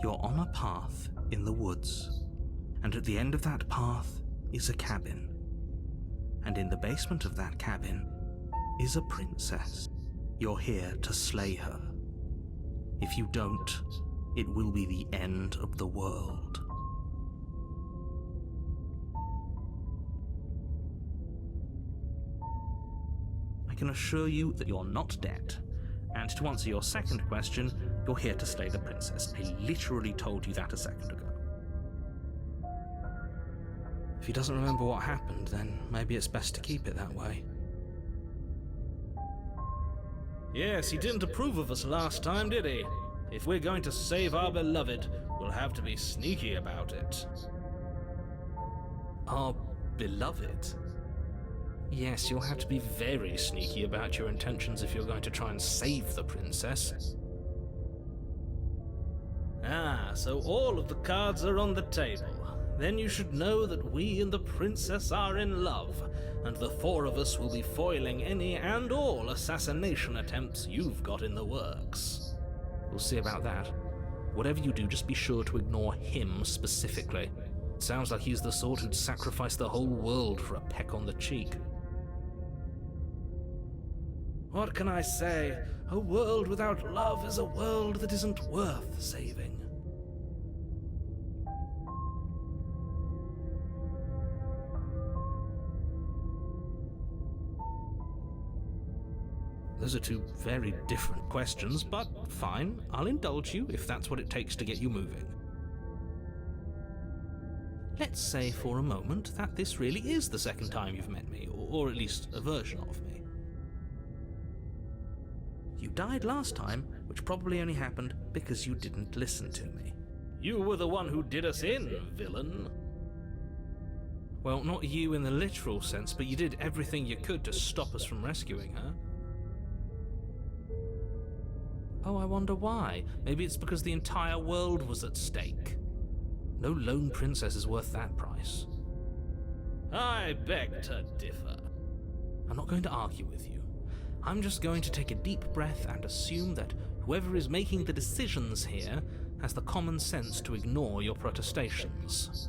You're on a path in the woods, and at the end of that path is a cabin. And in the basement of that cabin is a princess. You're here to slay her. If you don't, it will be the end of the world. I can assure you that you're not dead. And to answer your second question, you're here to slay the princess. I literally told you that a second ago. If he doesn't remember what happened, then maybe it's best to keep it that way. Yes, he didn't approve of us last time, did he? If we're going to save our beloved, we'll have to be sneaky about it. Our beloved? Yes, you'll have to be very sneaky about your intentions if you're going to try and save the princess. Ah, so all of the cards are on the table. Then you should know that we and the princess are in love, and the four of us will be foiling any and all assassination attempts you've got in the works. We'll see about that. Whatever you do, just be sure to ignore him specifically. It sounds like he's the sort who'd sacrifice the whole world for a peck on the cheek. What can I say? A world without love is a world that isn't worth saving. Those are two very different questions, but fine, I'll indulge you if that's what it takes to get you moving. Let's say for a moment that this really is the second time you've met me, or at least a version of me. You died last time, which probably only happened because you didn't listen to me. You were the one who did us in, villain. Well, not you in the literal sense, but you did everything you could to stop us from rescuing her. Oh, I wonder why. Maybe it's because the entire world was at stake. No lone princess is worth that price. I beg to differ. I'm not going to argue with you. I'm just going to take a deep breath and assume that whoever is making the decisions here has the common sense to ignore your protestations.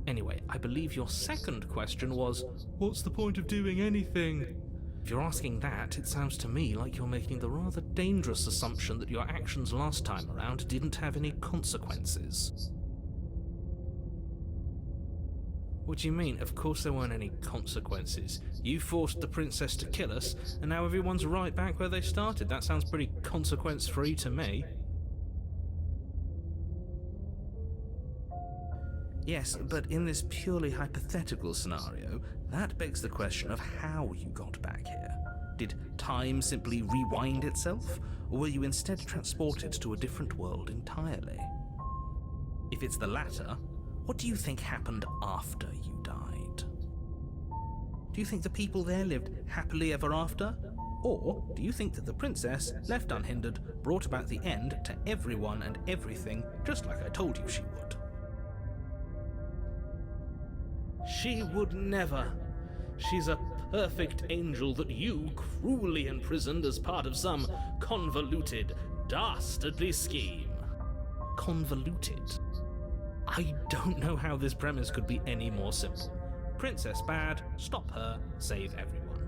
Anyway, I believe your second question was, what's the point of doing anything? If you're asking that, it sounds to me like you're making the rather dangerous assumption that your actions last time around didn't have any consequences. What do you mean? Of course there weren't any consequences. You forced the princess to kill us, and now everyone's right back where they started. That sounds pretty consequence-free to me. Yes, but in this purely hypothetical scenario, that begs the question of how you got back here. Did time simply rewind itself, or were you instead transported to a different world entirely? If it's the latter, what do you think happened after you died? Do you think the people there lived happily ever after? Or do you think that the princess, left unhindered, brought about the end to everyone and everything, just like I told you she would? She would never. She's a perfect angel that you cruelly imprisoned as part of some convoluted, dastardly scheme. Convoluted? I don't know how this premise could be any more simple. Princess bad, stop her, save everyone.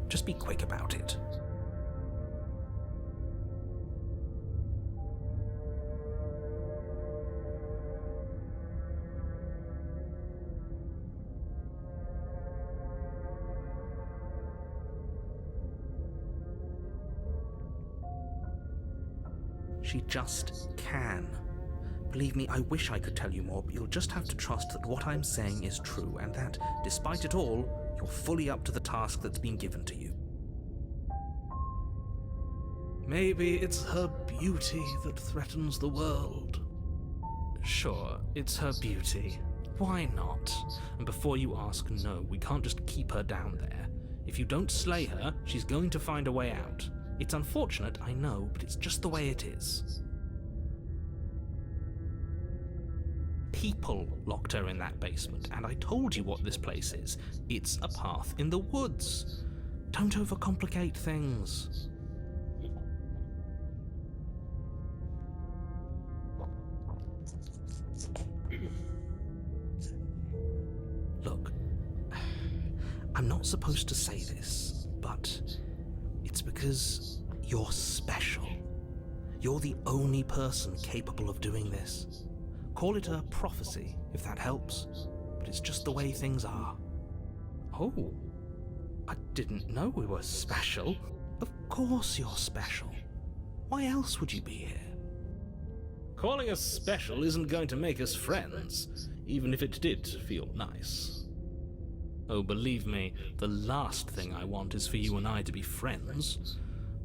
Just be quick about it. She just can. Believe me, I wish I could tell you more, but you'll just have to trust that what I'm saying is true, and that, despite it all, you're fully up to the task that's been given to you. Maybe it's her beauty that threatens the world. Sure, it's her beauty. Why not? And before you ask, no, we can't just keep her down there. If you don't slay her, she's going to find a way out. It's unfortunate, I know, but it's just the way it is. people locked her in that basement, and I told you what this place is. It's a path in the woods. Don't overcomplicate things. Look, I'm not supposed to say this, but it's because you're special. You're the only person capable of doing this. Call it a prophecy, if that helps, but it's just the way things are. Oh, I didn't know we were special. Of course you're special. Why else would you be here? Calling us special isn't going to make us friends, even if it did feel nice. Oh, believe me, the last thing I want is for you and I to be friends.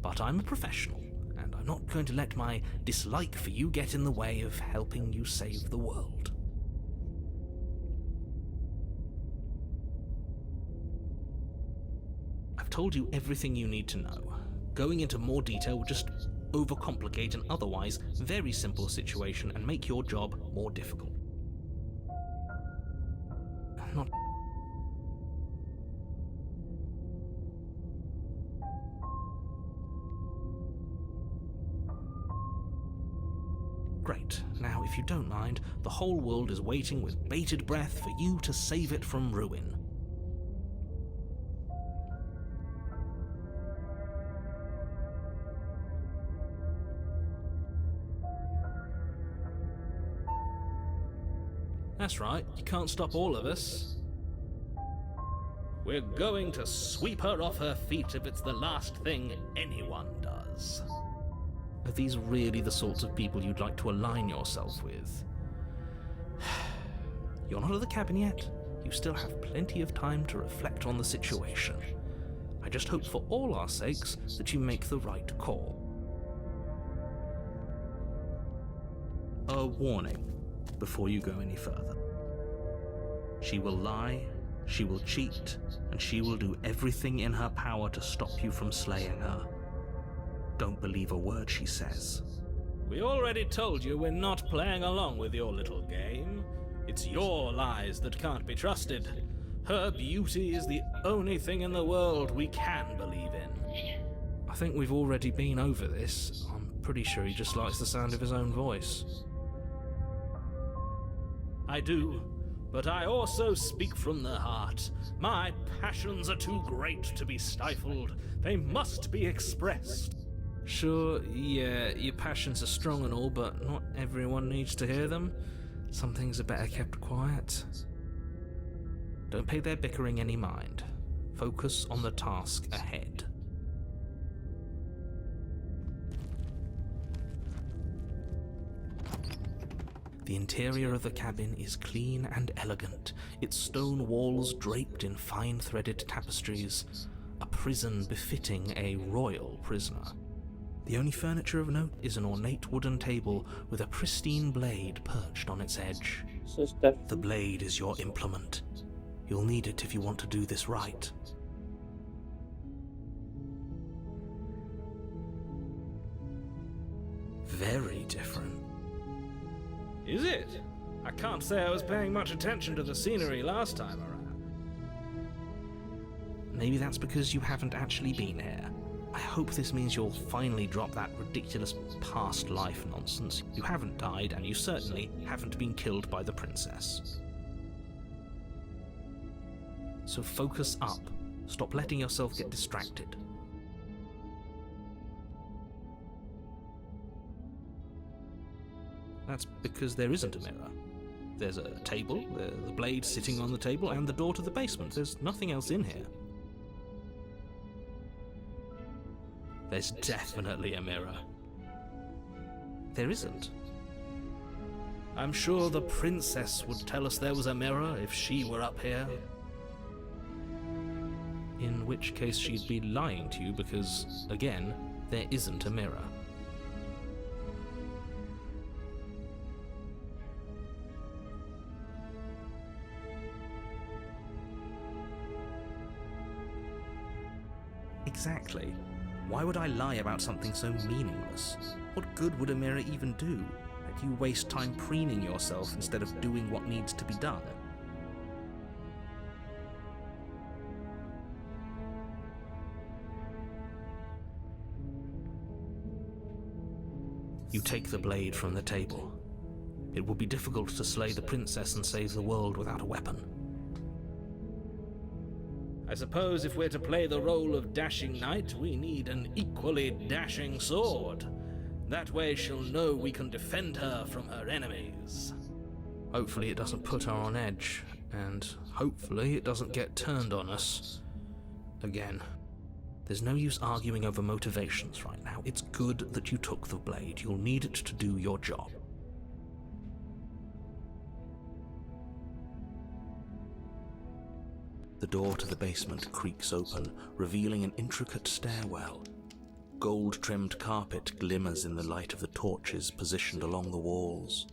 But I'm a professional, and I'm not going to let my dislike for you get in the way of helping you save the world. I've told you everything you need to know. Going into more detail would just overcomplicate an otherwise very simple situation and make your job more difficult. Not Great. Now, if you don't mind, the whole world is waiting with bated breath for you to save it from ruin. That's right, you can't stop all of us. We're going to sweep her off her feet if it's the last thing anyone does. Are these really the sorts of people you'd like to align yourself with? You're not at the cabin yet. You still have plenty of time to reflect on the situation. I just hope for all our sakes that you make the right call. A warning before you go any further. She will lie, she will cheat, and she will do everything in her power to stop you from slaying her. Don't believe a word she says. We already told you we're not playing along with your little game. It's your lies that can't be trusted. Her beauty is the only thing in the world we can believe in. I think we've already been over this. I'm pretty sure he just likes the sound of his own voice. I do, but I also speak from the heart. My passions are too great to be stifled. They must be expressed. Sure, yeah, your passions are strong and all, but not everyone needs to hear them. Some things are better kept quiet. Don't pay their bickering any mind. Focus on the task ahead. The interior of the cabin is clean and elegant, its stone walls draped in fine threaded tapestries, a prison befitting a royal prisoner. The only furniture of note is an ornate wooden table with a pristine blade perched on its edge. The blade is your implement. You'll need it if you want to do this right. Very different. Is it? I can't say I was paying much attention to the scenery last time around. Maybe that's because you haven't actually been here. I hope this means you'll finally drop that ridiculous past life nonsense. You haven't died, and you certainly haven't been killed by the princess. So focus up. Stop letting yourself get distracted. That's because there isn't a mirror. There's a table, the blade sitting on the table, and the door to the basement. There's nothing else in here. There's definitely a mirror. There isn't. I'm sure the princess would tell us there was a mirror if she were up here. In which case she'd be lying to you because, again, there isn't a mirror. Exactly. Why would I lie about something so meaningless? What good would a mirror even do? You waste time preening yourself instead of doing what needs to be done. You take the blade from the table. It will be difficult to slay the princess and save the world without a weapon. I suppose if we're to play the role of dashing knight, we need an equally dashing sword. That way she'll know we can defend her from her enemies. Hopefully it doesn't put her on edge, and hopefully it doesn't get turned on us again. There's no use arguing over motivations right now. It's good that you took the blade. You'll need it to do your job. The door to the basement creaks open, revealing an intricate stairwell. Gold-trimmed carpet glimmers in the light of the torches positioned along the walls.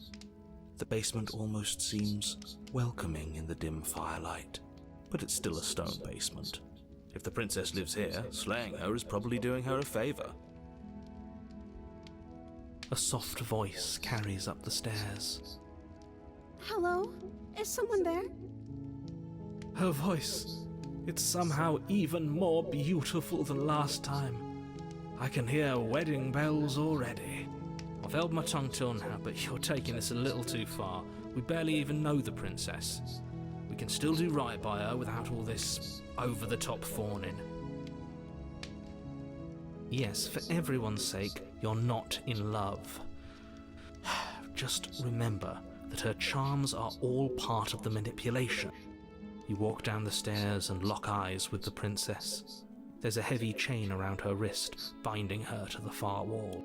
The basement almost seems welcoming in the dim firelight, but it's still a stone basement. If the princess lives here, slaying her is probably doing her a favor. A soft voice carries up the stairs. Hello? Is someone there? Her voice, it's somehow even more beautiful than last time. I can hear wedding bells already. I've held my tongue till now, but you're taking this a little too far. We barely even know the princess. We can still do right by her without all this over-the-top fawning. Yes, for everyone's sake, you're not in love. Just remember that her charms are all part of the manipulation. You walk down the stairs and lock eyes with the princess. There's a heavy chain around her wrist, binding her to the far wall.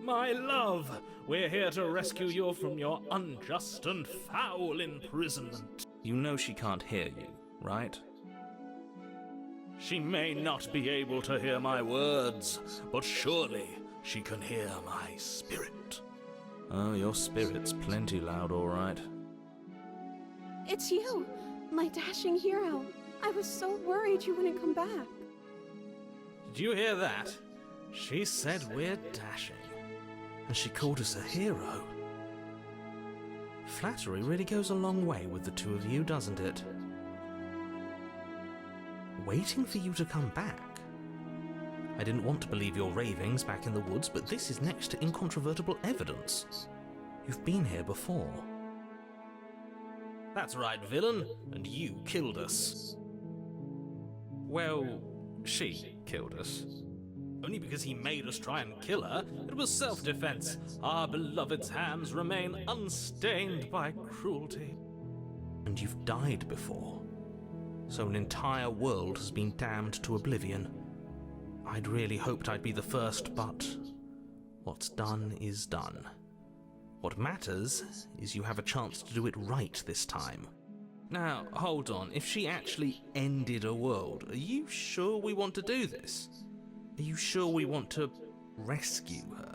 My love, we're here to rescue you from your unjust and foul imprisonment. You know she can't hear you, right? She may not be able to hear my words, but surely she can hear my spirit. Oh, your spirit's plenty loud, all right. It's you, my dashing hero. I was so worried you wouldn't come back. Did you hear that? She said we're dashing. And she called us a hero. Flattery really goes a long way with the two of you, doesn't it? Waiting for you to come back. I didn't want to believe your ravings back in the woods, but this is next to incontrovertible evidence. You've been here before. That's right, villain, and you killed us. Well, she killed us. Only because he made us try and kill her. It was self-defense. Our beloved's hands remain unstained by cruelty. And you've died before. So an entire world has been damned to oblivion. I'd really hoped I'd be the first, but what's done is done. What matters is you have a chance to do it right this time. Now, hold on. If she actually ended a world, are you sure we want to do this? Are you sure we want to rescue her?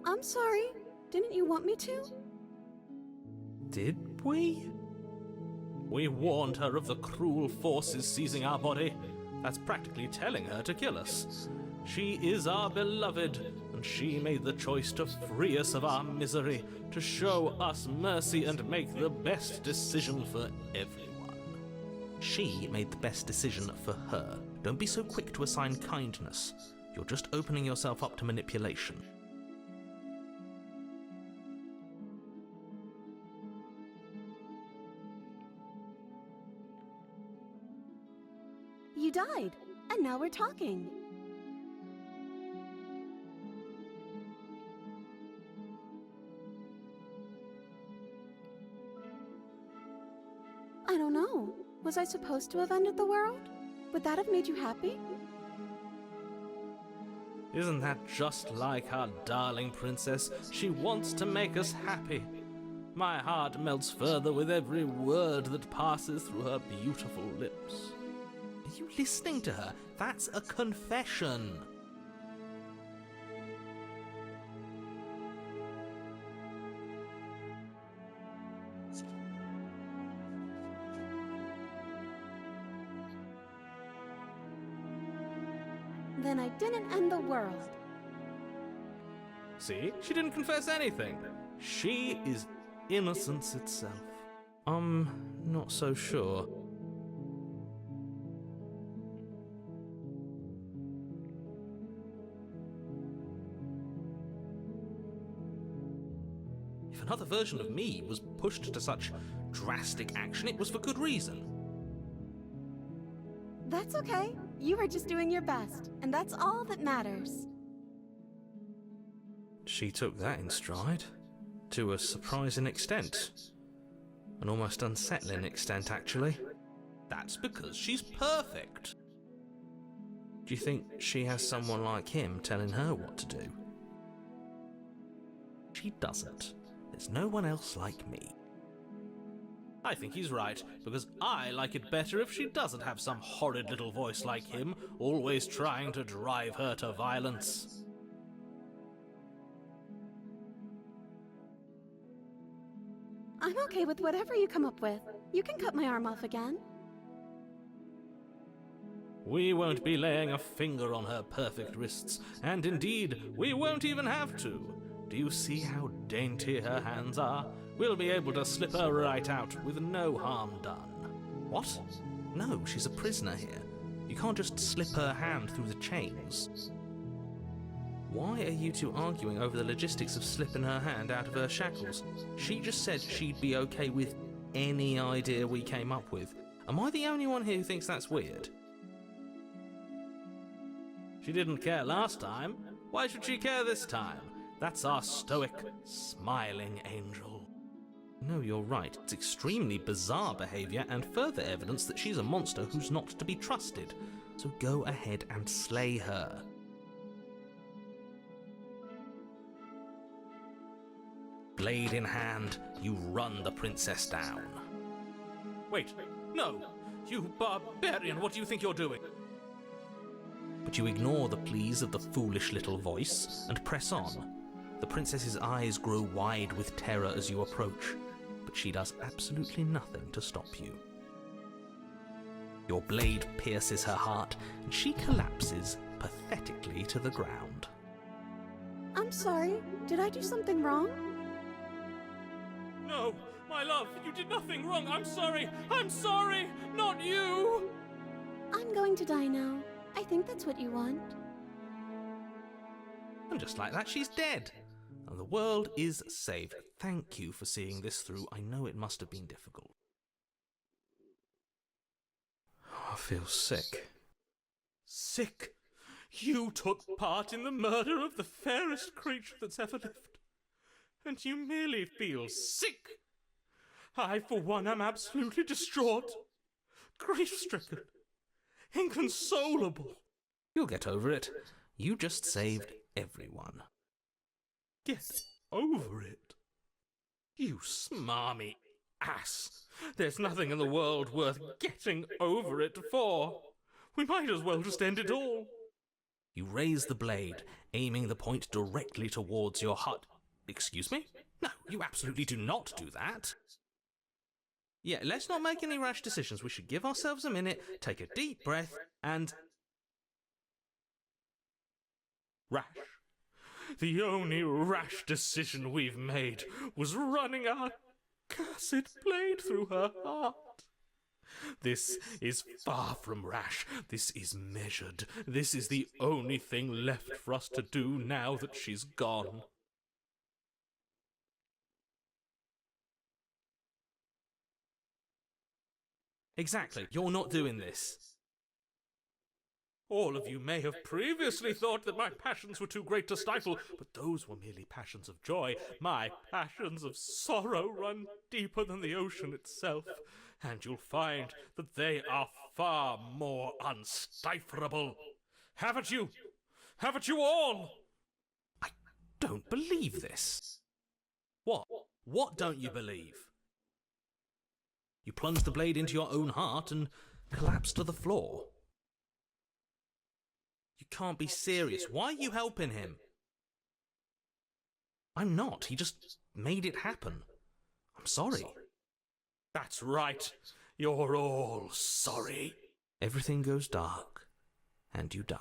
I'm sorry. Didn't you want me to? Did we? We warned her of the cruel forces seizing our body. That's practically telling her to kill us. She is our beloved, and she made the choice to free us of our misery, to show us mercy and make the best decision for everyone. She made the best decision for her. Don't be so quick to assign kindness. You're just opening yourself up to manipulation. You died, and now we're talking. I don't know. Was I supposed to have ended the world? Would that have made you happy? Isn't that just like our darling princess? She wants to make us happy. My heart melts further with every word that passes through her beautiful lips. Are you listening to her? That's a confession. Then I didn't end the world. See? She didn't confess anything. She is innocence itself. I'm not so sure. If another version of me was pushed to such drastic action, it was for good reason. That's okay. You were just doing your best, and that's all that matters. She took that in stride, to a surprising extent. An almost unsettling extent, actually. That's because she's perfect. Do you think she has someone like him telling her what to do? She doesn't. There's no one else like me. I think he's right, because I like it better if she doesn't have some horrid little voice like him, always trying to drive her to violence. I'm okay with whatever you come up with. You can cut my arm off again. We won't be laying a finger on her perfect wrists, and indeed, we won't even have to. Do you see how dainty her hands are? We'll be able to slip her right out with no harm done. What? No, she's a prisoner here. You can't just slip her hand through the chains. Why are you two arguing over the logistics of slipping her hand out of her shackles? She just said she'd be okay with any idea we came up with. Am I the only one here who thinks that's weird? She didn't care last time. Why should she care this time? That's our stoic, smiling angel. No, you're right. It's extremely bizarre behaviour and further evidence that she's a monster who's not to be trusted. So go ahead and slay her. Blade in hand, you run the princess down. Wait, no! You barbarian, what do you think you're doing? But you ignore the pleas of the foolish little voice and press on. The princess's eyes grow wide with terror as you approach, but she does absolutely nothing to stop you. Your blade pierces her heart, and she collapses pathetically to the ground. I'm sorry. Did I do something wrong? No, my love, you did nothing wrong. I'm sorry. I'm sorry. Not you. I'm going to die now. I think that's what you want. And just like that, she's dead. And the world is saved. Thank you for seeing this through. I know it must have been difficult. I feel sick. Sick? You took part in the murder of the fairest creature that's ever lived. And you merely feel sick? I, for one, am absolutely distraught. Grief-stricken. Inconsolable. You'll get over it. You just saved everyone. Get over it? You smarmy ass. There's nothing in the world worth getting over it for. We might as well just end it all. You raise the blade, aiming the point directly towards your heart. Excuse me? No, you absolutely do not do that. Yeah, let's not make any rash decisions. We should give ourselves a minute, take a deep breath, and... Rash. The only rash decision we've made was running our cursed blade through her heart. This is far from rash. This is measured. This is the only thing left for us to do now that she's gone. Exactly. You're not doing this. All of you may have previously thought that my passions were too great to stifle, but those were merely passions of joy. My passions of sorrow run deeper than the ocean itself, and you'll find that they are far more unstiflable. Haven't you? Haven't you all? I don't believe this. What? What don't you believe? You plunged the blade into your own heart and collapsed to the floor. You can't be serious. Why are you helping him? I'm not. He just made it happen. I'm sorry. That's right. You're all sorry. Everything goes dark, and you die.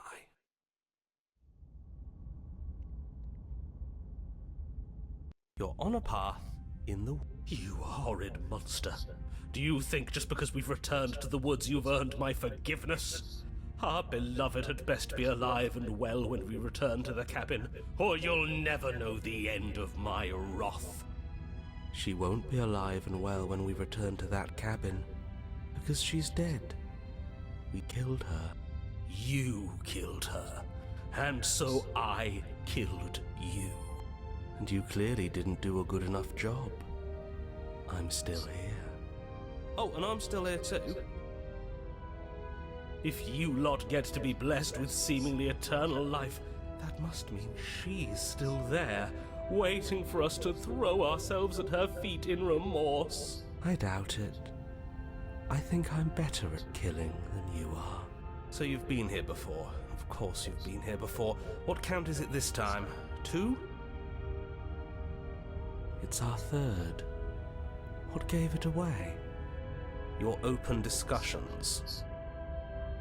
You're on a path in the... You horrid monster. Do you think just because we've returned to the woods you've earned my forgiveness? Our beloved had best be alive and well when we return to the cabin, or you'll never know the end of my wrath. She won't be alive and well when we return to that cabin, because she's dead. We killed her. You killed her, and so I killed you. And you clearly didn't do a good enough job. I'm still here. Oh, and I'm still here too. If you lot get to be blessed with seemingly eternal life, that must mean she's still there, waiting for us to throw ourselves at her feet in remorse. I doubt it. I think I'm better at killing than you are. So you've been here before. Of course you've been here before. What count is it this time? 2? It's our third. What gave it away? Your open discussions.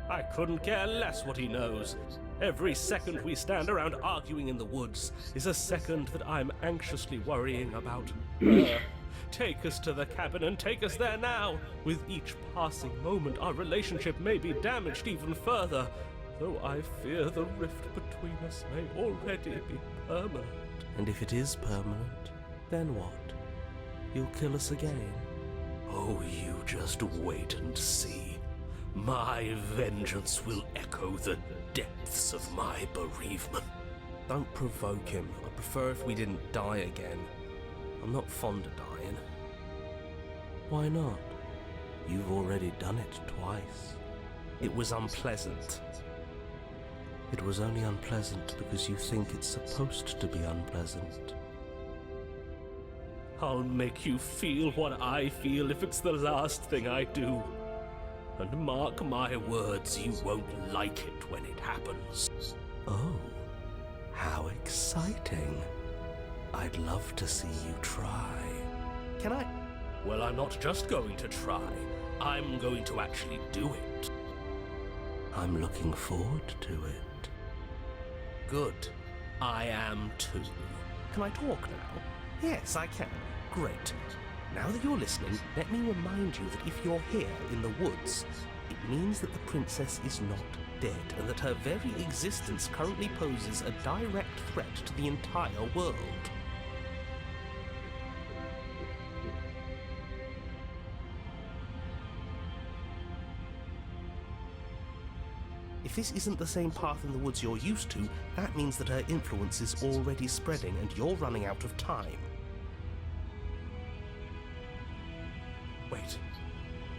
I couldn't care less what he knows. Every second we stand around arguing in the woods is a second that I'm anxiously worrying about her. Take us to the cabin and take us there now. With each passing moment, our relationship may be damaged even further, though I fear the rift between us may already be permanent. And if it is permanent, then what? You'll kill us again? Oh, you just wait and see. My vengeance will echo the depths of my bereavement. Don't provoke him. I prefer if we didn't die again. I'm not fond of dying. Why not? You've already done it twice. It was unpleasant. It was only unpleasant because you think it's supposed to be unpleasant. I'll make you feel what I feel if it's the last thing I do. And mark my words, you won't like it when it happens. Oh, how exciting. I'd love to see you try. Can I? Well, I'm not just going to try. I'm going to actually do it. I'm looking forward to it. Good. I am too. Can I talk now? Yes, I can. Great. Now that you're listening, let me remind you that if you're here in the woods, it means that the princess is not dead, and that her very existence currently poses a direct threat to the entire world. If this isn't the same path in the woods you're used to, that means that her influence is already spreading and you're running out of time. Wait.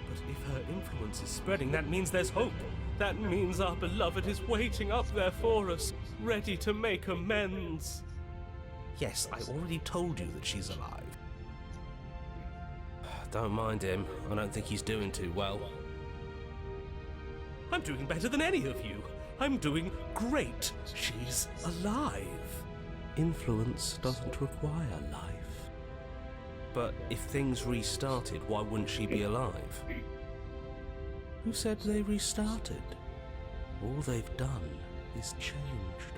But if her influence is spreading, that means there's hope. That means our beloved is waiting up there for us, ready to make amends. Yes, I already told you that she's alive. Don't mind him. I don't think he's doing too well. I'm doing better than any of you. I'm doing great. She's alive. Influence doesn't require life. But if things restarted, why wouldn't she be alive? Who said they restarted? All they've done is changed.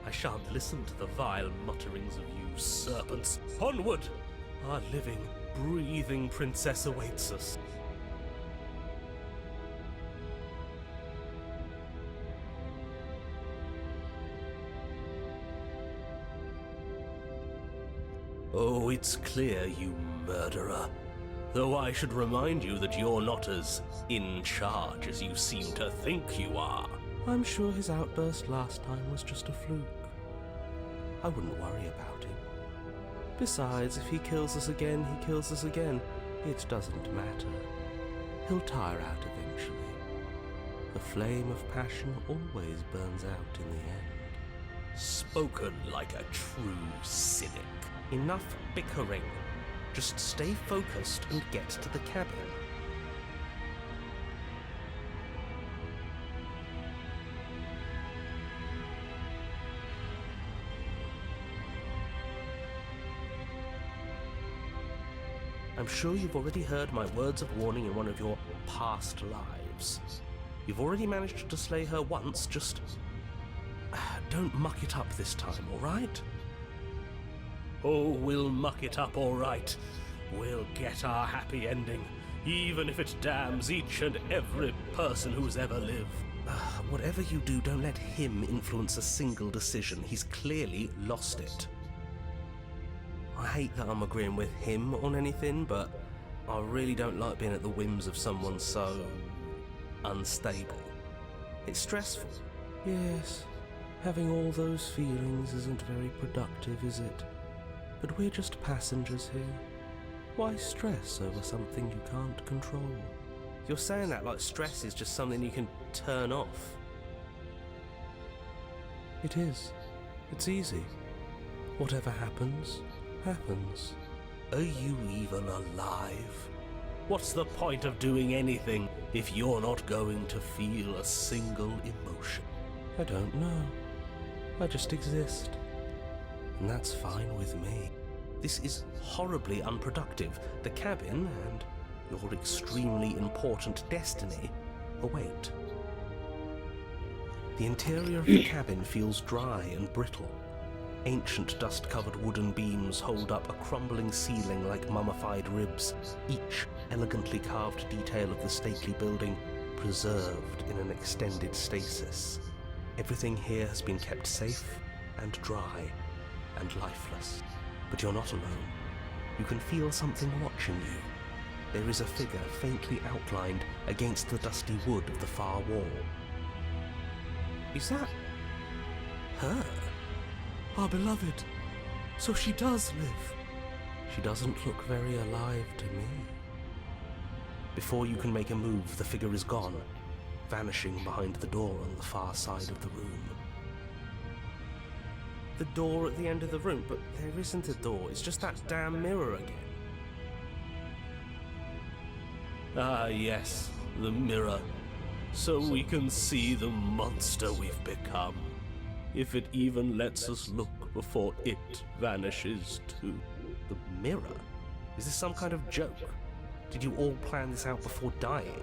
I shan't listen to the vile mutterings of you serpents. Onward! Our living, breathing princess awaits us. Oh, it's clear, you murderer. Though I should remind you that you're not as in charge as you seem to think you are. I'm sure his outburst last time was just a fluke. I wouldn't worry about him. Besides, if he kills us again, he kills us again. It doesn't matter. He'll tire out eventually. The flame of passion always burns out in the end. Spoken like a true cynic. Enough bickering. Just stay focused and get to the cabin. I'm sure you've already heard my words of warning in one of your past lives. You've already managed to slay her once, just... don't muck it up this time, alright? Oh, we'll muck it up alright. We'll get our happy ending, even if it damns each and every person who's ever lived. Whatever you do, don't let him influence a single decision. He's clearly lost it. I hate that I'm agreeing with him on anything, but I really don't like being at the whims of someone so... unstable. It's stressful. Yes, having all those feelings isn't very productive, is it? But we're just passengers here. Why stress over something you can't control? You're saying that like stress is just something you can turn off. It is. It's easy. Whatever happens, happens. Are you even alive? What's the point of doing anything if you're not going to feel a single emotion? I don't know. I just exist. And that's fine with me. This is horribly unproductive. The cabin and your extremely important destiny await. The interior of the cabin feels dry and brittle. Ancient dust-covered wooden beams hold up a crumbling ceiling like mummified ribs, each elegantly carved detail of the stately building preserved in an extended stasis. Everything here has been kept safe and dry and lifeless. But you're not alone. You can feel something watching you. There is a figure faintly outlined against the dusty wood of the far wall. Is that her? Our beloved. So she does live. She doesn't look very alive to me. Before you can make a move, the figure is gone, vanishing behind the door on the far side of the room. The door at the end of the room, but there isn't a door, it's just that damn mirror again. Ah yes, the mirror. So we can see the monster we've become. If it even lets us look before it vanishes too. The mirror? Is this some kind of joke? Did you all plan this out before dying?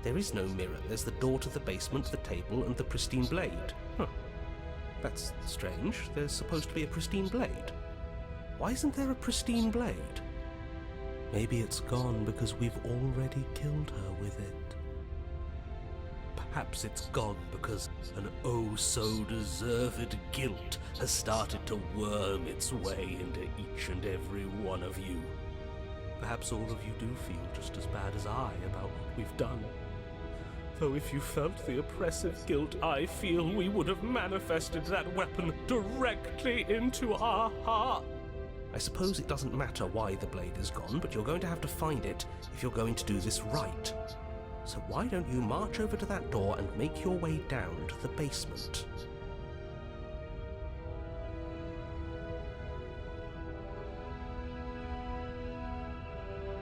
There is no mirror. There's the door to the basement, the table, and the pristine blade. Huh. That's strange. There's supposed to be a pristine blade. Why isn't there a pristine blade? Maybe it's gone because we've already killed her with it. Perhaps it's gone because an oh-so-deserved guilt has started to worm its way into each and every one of you. Perhaps all of you do feel just as bad as I about what we've done. Though if you felt the oppressive guilt I feel, we would have manifested that weapon directly into our heart. I suppose it doesn't matter why the blade is gone, but you're going to have to find it if you're going to do this right. So why don't you march over to that door and make your way down to the basement?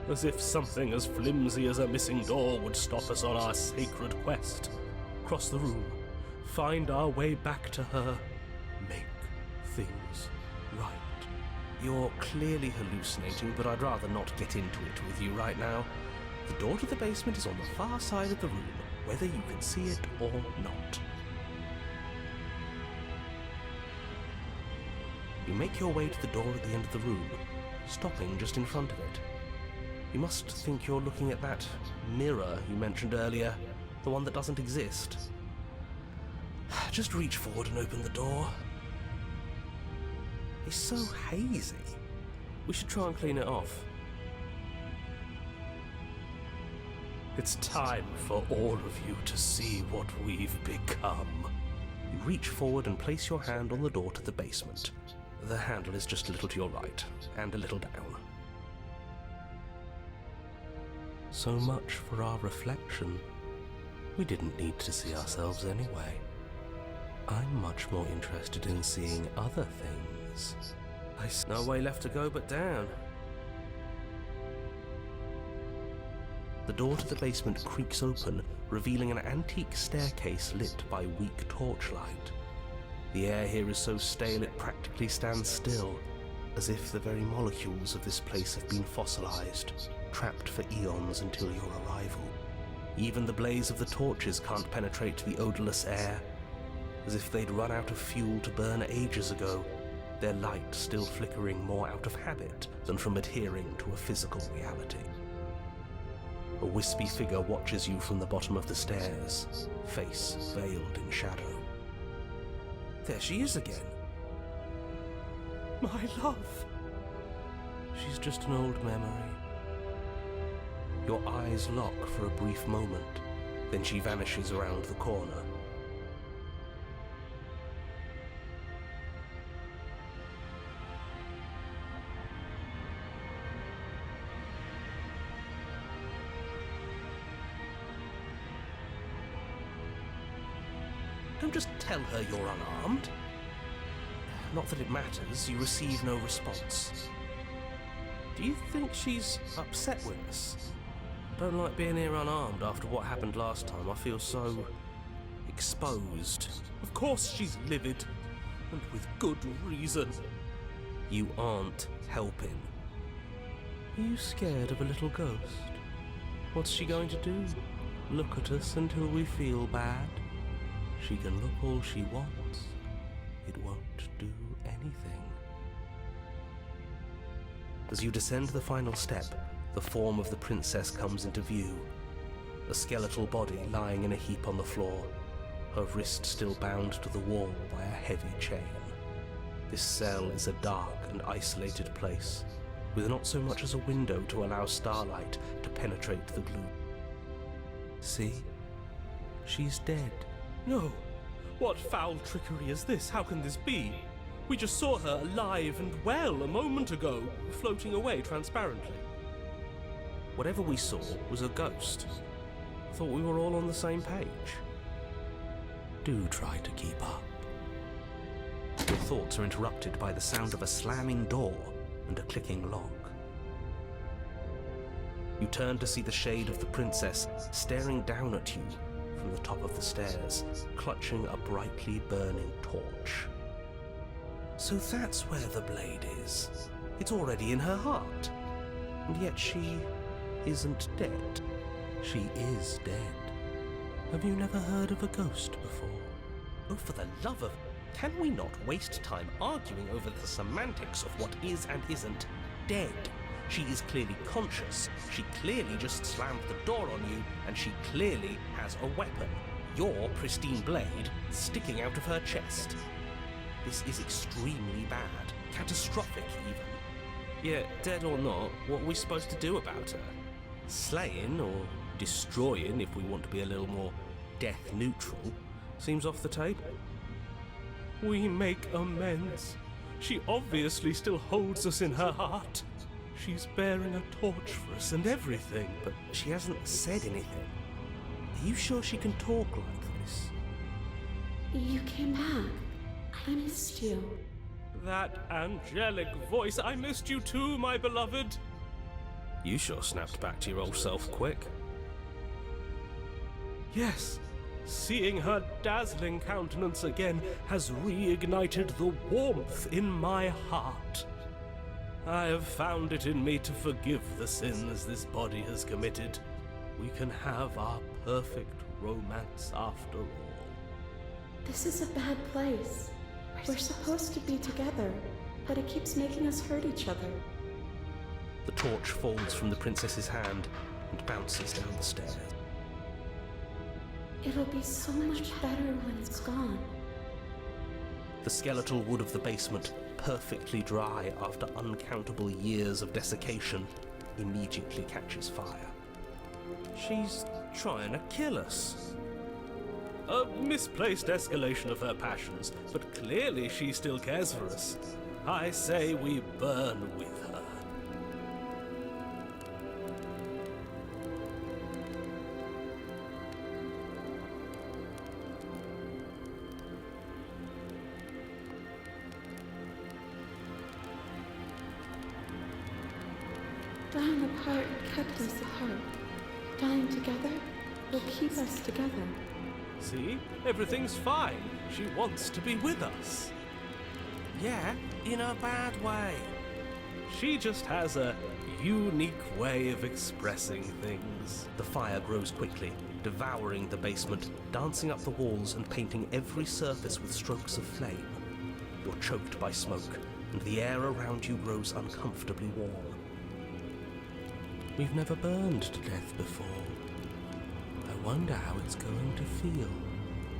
As if something as flimsy as a missing door would stop us on our sacred quest. Cross the room, find our way back to her, make things right. You're clearly hallucinating, but I'd rather not get into it with you right now. The door to the basement is on the far side of the room, whether you can see it or not. You make your way to the door at the end of the room, stopping just in front of it. You must think you're looking at that mirror you mentioned earlier, the one that doesn't exist. Just reach forward and open the door. It's so hazy. We should try and clean it off. It's time for all of you to see what we've become. You reach forward and place your hand on the door to the basement. The handle is just a little to your right, and a little down. So much for our reflection. We didn't need to see ourselves anyway. I'm much more interested in seeing other things. No way left to go but down. The door to the basement creaks open, revealing an antique staircase lit by weak torchlight. The air here is so stale it practically stands still, as if the very molecules of this place have been fossilized, trapped for eons until your arrival. Even the blaze of the torches can't penetrate the odorless air, as if they'd run out of fuel to burn ages ago, their light still flickering more out of habit than from adhering to a physical reality. A wispy figure watches you from the bottom of the stairs, face veiled in shadow. There she is again. My love! She's just an old memory. Your eyes lock for a brief moment, then she vanishes around the corner. Don't just tell her you're unarmed. Not that it matters, you receive no response. Do you think she's upset with us? I don't like being here unarmed after what happened last time. I feel so exposed. Of course she's livid, and with good reason. You aren't helping. Are you scared of a little ghost? What's she going to do? Look at us until we feel bad? She can look all she wants. It won't do anything. As you descend the final step, the form of the princess comes into view. A skeletal body lying in a heap on the floor, her wrist still bound to the wall by a heavy chain. This cell is a dark and isolated place, with not so much as a window to allow starlight to penetrate the gloom. See? She's dead. No! What foul trickery is this? How can this be? We just saw her alive and well a moment ago, floating away transparently. Whatever we saw was a ghost. I thought we were all on the same page. Do try to keep up. Your thoughts are interrupted by the sound of a slamming door and a clicking lock. You turn to see the shade of the princess staring down at you from the top of the stairs, clutching a brightly burning torch. So that's where the blade is. It's already in her heart. And yet she isn't dead. She is dead. Have you never heard of a ghost before? Oh, for the love of... Can we not waste time arguing over the semantics of what is and isn't dead? She is clearly conscious. She clearly just slammed the door on you, and she clearly has a weapon. Your pristine blade sticking out of her chest. This is extremely bad. Catastrophic, even. Yeah, dead or not, what are we supposed to do about her? Slaying, or destroying, if we want to be a little more death neutral, seems off the table. We make amends. She obviously still holds us in her heart. She's bearing a torch for us and everything, but she hasn't said anything. Are you sure she can talk like this? You came back. I missed you. That angelic voice, I missed you too, my beloved. You sure snapped back to your old self quick. Yes, seeing her dazzling countenance again has reignited the warmth in my heart. I have found it in me to forgive the sins this body has committed. We can have our perfect romance after all. This is a bad place. We're supposed to be together, but it keeps making us hurt each other. The torch falls from the princess's hand and bounces down the stairs. It'll be so much better when it's gone. The skeletal wood of the basement, perfectly dry after uncountable years of desiccation, immediately catches fire. She's trying to kill us. A misplaced escalation of her passions, but clearly she still cares for us. I say we burn with her. heart kept us apart. Dying together will keep us together. See? Everything's fine. She wants to be with us. Yeah, in a bad way. She just has a unique way of expressing things. The fire grows quickly, devouring the basement, dancing up the walls and painting every surface with strokes of flame. You're choked by smoke, and the air around you grows uncomfortably warm. We've never burned to death before. I wonder how it's going to feel.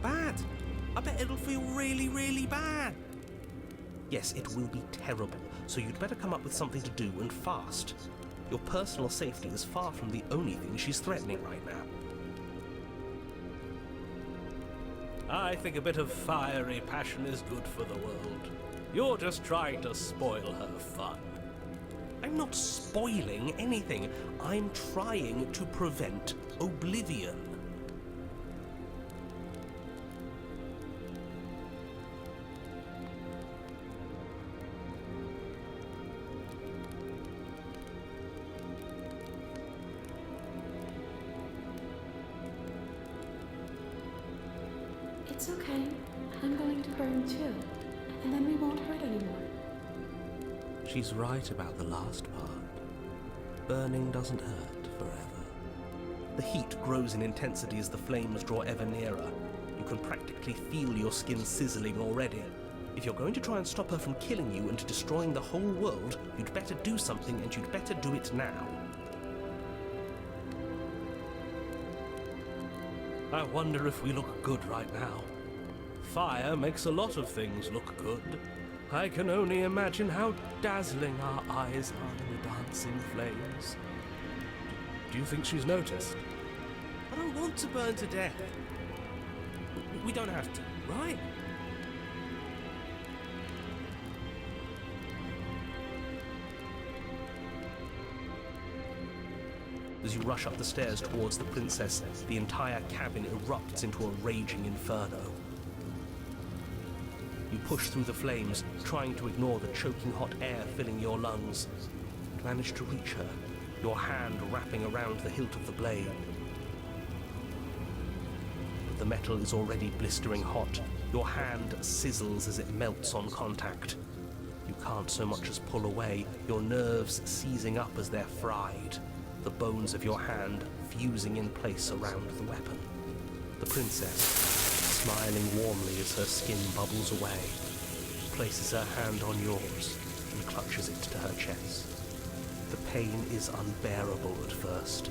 Bad! I bet it'll feel really, really bad. Yes, it will be terrible, so you'd better come up with something to do, and fast. Your personal safety is far from the only thing she's threatening right now. I think a bit of fiery passion is good for the world. You're just trying to spoil her fun. I'm not spoiling anything. I'm trying to prevent oblivion. It's okay. I'm going to burn too. And then we won't hurt anymore. She's right about the last part. Burning doesn't hurt forever. The heat grows in intensity as the flames draw ever nearer. You can practically feel your skin sizzling already. If you're going to try and stop her from killing you and destroying the whole world, you'd better do something, and you'd better do it now. I wonder if we look good right now. Fire makes a lot of things look good. I can only imagine how dazzling our eyes are in the dancing flames. Do you think she's noticed? I don't want to burn to death. We don't have to, right? As you rush up the stairs towards the princess, the entire cabin erupts into a raging inferno. You push through the flames, trying to ignore the choking hot air filling your lungs. You manage to reach her, your hand wrapping around the hilt of the blade. But the metal is already blistering hot. Your hand sizzles as it melts on contact. You can't so much as pull away, your nerves seizing up as they're fried, the bones of your hand fusing in place around the weapon. The princess, smiling warmly as her skin bubbles away, places her hand on yours and clutches it to her chest. The pain is unbearable at first.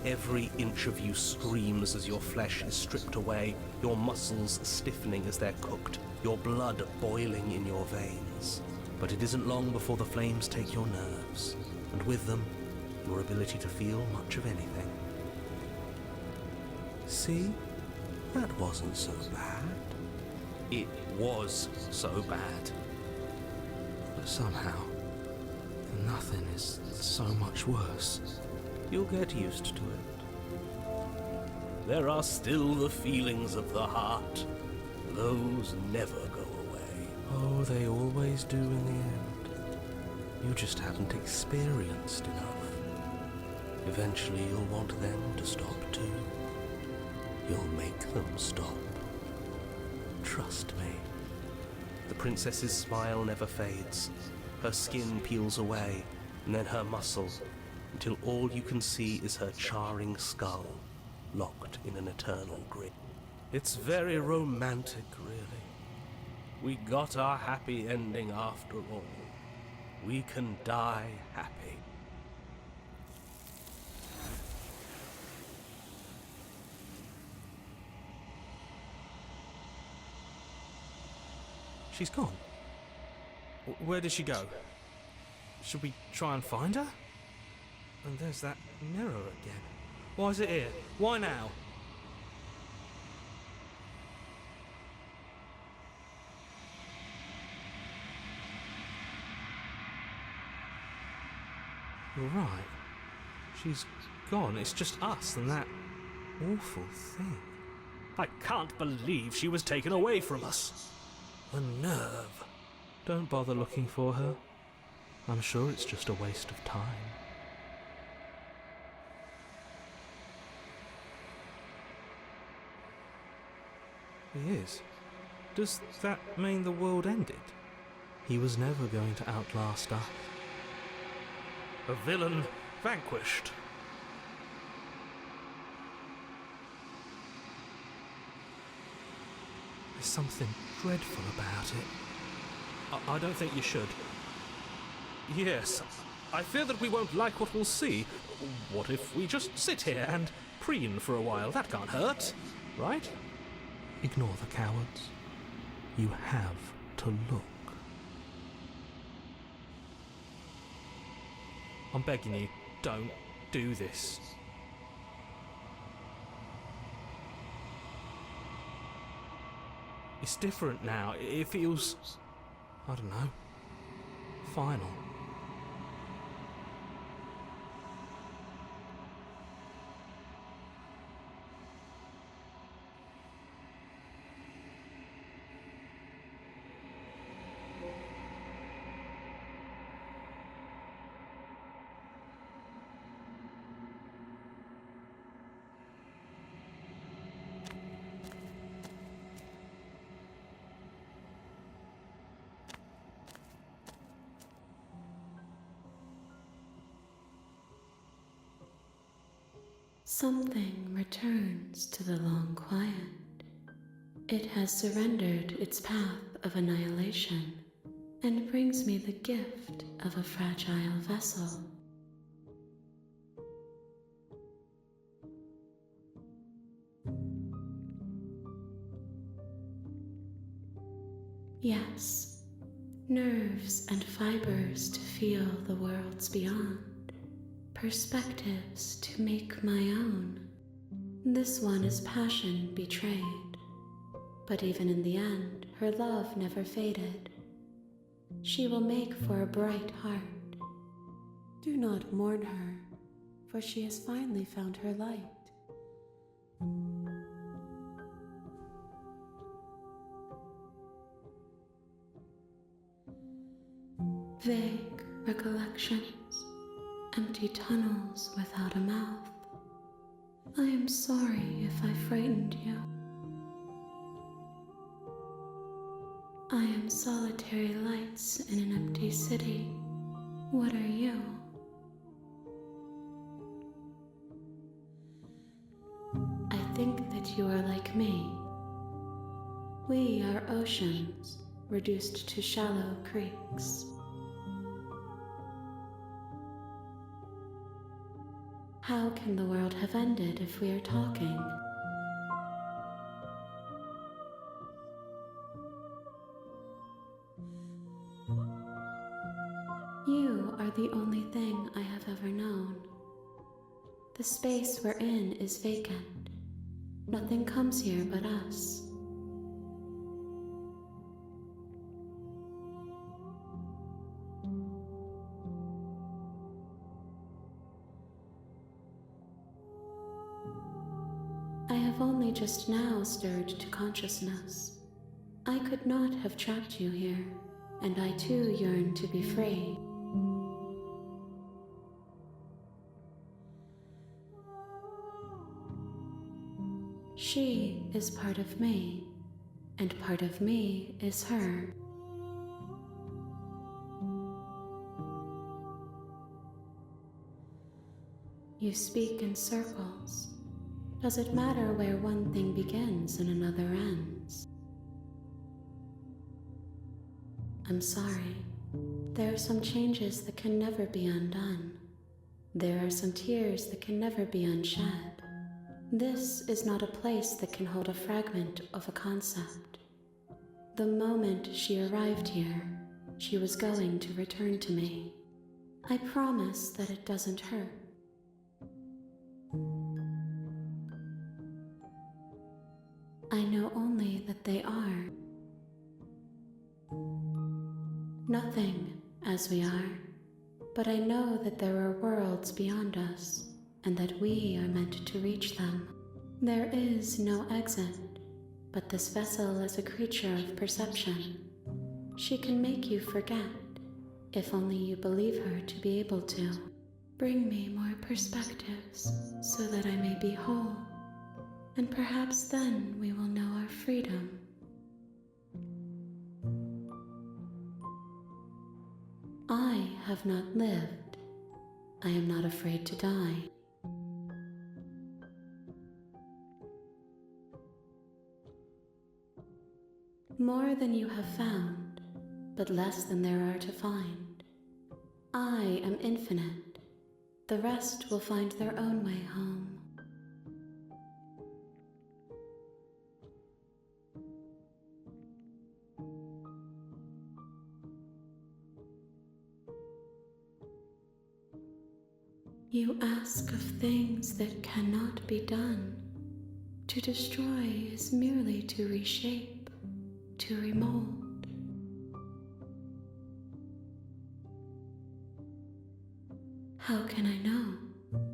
Every inch of you screams as your flesh is stripped away, your muscles stiffening as they're cooked, your blood boiling in your veins. But it isn't long before the flames take your nerves, and with them, your ability to feel much of anything. See? That wasn't so bad. It was so bad. But somehow, nothing is so much worse. You'll get used to it. There are still the feelings of the heart. Those never go away. Oh, they always do in the end. You just haven't experienced enough. Eventually you'll want them to stop too. You'll make them stop. Trust me. The princess's smile never fades. Her skin peels away, and then her muscle, until all you can see is her charring skull, locked in an eternal grip. It's very romantic, really. We got our happy ending after all. We can die happy. She's gone. Where did she go? Should we try and find her? And there's that mirror again. Why is it here? Why now? You're right. She's gone. It's just us and that awful thing. I can't believe she was taken away from us. The nerve. Don't bother looking for her. I'm sure it's just a waste of time. He is. Does that mean the world ended? He was never going to outlast us. A villain vanquished. There's something dreadful about it. I don't think you should. Yes, I fear that we won't like what we'll see. What if we just sit here and preen for a while? That can't hurt, right? Ignore the cowards. You have to look. I'm begging you, don't do this. It's different now. It feels, I don't know. Final. Something returns to the long quiet. It has surrendered its path of annihilation and brings me the gift of a fragile vessel. Yes, nerves and fibers to feel the worlds beyond. Perspectives to make my own. This one is passion betrayed, but even in the end, her love never faded. She will make for a bright heart. Do not mourn her, for she has finally found her light. Vague recollections, empty tunnels without a mouth. I am sorry if I frightened you. I am solitary lights in an empty city. What are you? I think that you are like me. We are oceans, reduced to shallow creeks. How can the world have ended if we are talking? You are the only thing I have ever known. The space we're in is vacant. Nothing comes here but us. I have only just now stirred to consciousness. I could not have trapped you here, and I too yearn to be free. She is part of me, and part of me is her. You speak in circles. Does it matter where one thing begins and another ends? I'm sorry. There are some changes that can never be undone. There are some tears that can never be unshed. This is not a place that can hold a fragment of a concept. The moment she arrived here, she was going to return to me. I promise that it doesn't hurt. I know only that they are. Nothing as we are, but I know that there are worlds beyond us, and that we are meant to reach them. There is no exit, but this vessel is a creature of perception. She can make you forget, if only you believe her to be able to. Bring me more perspectives, so that I may be whole. and perhaps then we will know our freedom. I have not lived. I am not afraid to die. More than you have found, but less than there are to find. I am infinite. The rest will find their own way home. You ask of things that cannot be done. To destroy is merely to reshape, to remold. How can I know?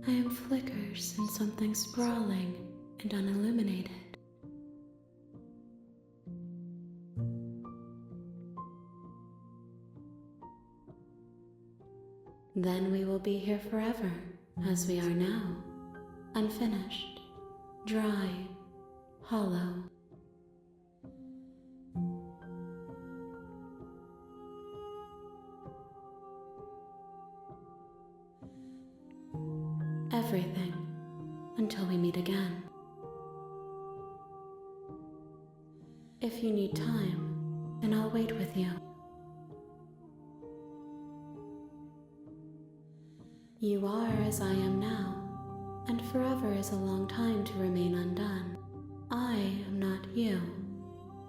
I am flickers in something sprawling and unilluminated. Then we will be here forever, as we are now, unfinished, dry, hollow. Everything, until we meet again. If you need time, then I'll wait with you. You are as I am now, and forever is a long time to remain undone. I am not you,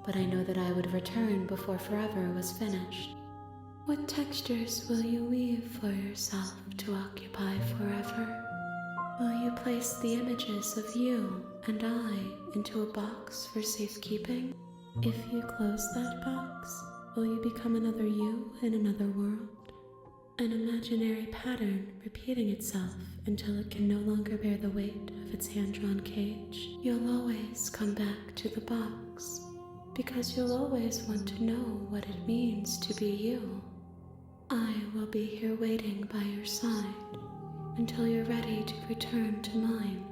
but I know that I would return before forever was finished. What textures will you weave for yourself to occupy forever? Will you place the images of you and I into a box for safekeeping? If you close that box, will you become another you in another world? An imaginary pattern repeating itself until it can no longer bear the weight of its hand-drawn cage. You'll always come back to the box, because you'll always want to know what it means to be you. I will be here waiting by your side until you're ready to return to mine.